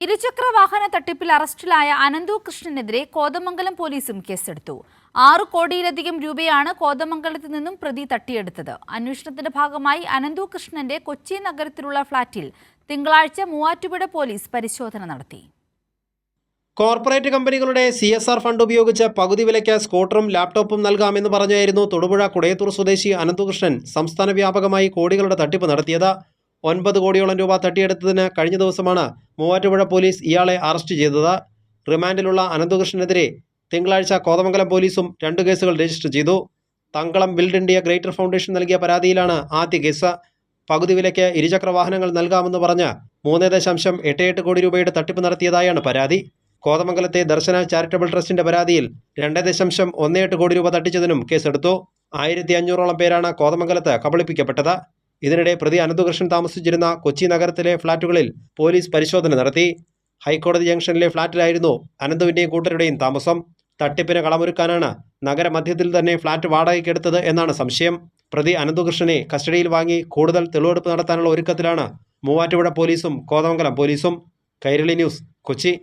ഇരുചക്ര വാഹന തട്ടിപ്പിൽ അറസ്റ്റിലായ അനന്തു കൃഷ്ണനെതിരെ കോതമംഗലം പോലീസും കേസെടുത്തു. 6 കോടിയിലധികം രൂപയാണ് കോതമംഗലത്ത് നിന്നും പ്രതി തട്ടിയെടുത്തത്. അന്വേഷണത്തിന്റെ ഭാഗമായി അനന്തു കൃഷ്ണന്റെ കൊച്ചി നഗരത്തിലുള്ള ഫ്ളാറ്റിൽ തിങ്കളാഴ്ച മൂവാറ്റുപുഴ പോലീസ് പരിശോധന നടത്തി. കോർപ്പറേറ്റ് കമ്പനികളുടെ CSR ഫണ്ട് ഉപയോഗിച്ച് പകുതി വിലയ്ക്ക് സ്കൂട്ടറും ലാപ്ടോപ്പും നൽകാമെന്ന് പറഞ്ഞായിരുന്നു തൊടുപുഴ കുടയത്തൂർ സ്വദേശി അനന്തുകൃഷ്ണൻ സംസ്ഥാന വ്യാപകമായി കോടികളുടെ തട്ടിപ്പ് നടത്തിയത്. 9 കോടിയോളം രൂപ തട്ടിയെടുത്തതിന് കഴിഞ്ഞ ദിവസമാണ് മൂവാറ്റുപുഴ പോലീസ് ഇയാളെ അറസ്റ്റ് ചെയ്തത്. റിമാൻഡിലുള്ള അനന്തുകൃഷ്ണനെതിരെ തിങ്കളാഴ്ച കോതമംഗലം പോലീസും 2 കേസുകൾ രജിസ്റ്റർ ചെയ്തു. Thankalam build India greater foundation നൽകിയ പരാതിയിലാണ് ആദ്യ കേസ്. പകുതി വിലയ്ക്ക് ഇരുചക്ര വാഹനങ്ങൾ നൽകാമെന്ന് പറഞ്ഞ് 3.88 കോടി രൂപയുടെ തട്ടിപ്പ് നടത്തിയതായാണ് പരാതി. കോതമംഗലത്തെ ദർശന ചാരിറ്റബിൾ ട്രസ്റ്റിന്റെ പരാതിയിൽ 2.18 കോടി രൂപ തട്ടിച്ചതിനും കേസെടുത്തു. 1500ഓളം പേരാണ് കോതമംഗലത്ത് കബളിപ്പിക്കപ്പെട്ടത്. ഇതിനിടെ പ്രതി അനന്തുകൃഷ്ണൻ താമസിച്ചിരുന്ന കൊച്ചി നഗരത്തിലെ ഫ്ളാറ്റുകളിൽ പോലീസ് പരിശോധന നടത്തി. ഹൈക്കോടതി ജംഗ്ഷനിലെ ഫ്ളാറ്റിലായിരുന്നു അനന്തുവിന്റെയും കൂട്ടരുടെയും താമസം. തട്ടിപ്പിന് കളമൊരുക്കാനാണ് നഗരമധ്യത്തിൽ തന്നെ ഫ്ളാറ്റ് വാടകയ്ക്കെടുത്തത് എന്നാണ് സംശയം. പ്രതി അനന്തുകൃഷ്ണനെ കസ്റ്റഡിയിൽ വാങ്ങി കൂടുതൽ തെളിവെടുപ്പ് നടത്താനുള്ള ഒരുക്കത്തിലാണ് മൂവാറ്റുപുഴ പോലീസും കോതമംഗലം പോലീസും. കൈരളി ന്യൂസ്, കൊച്ചി.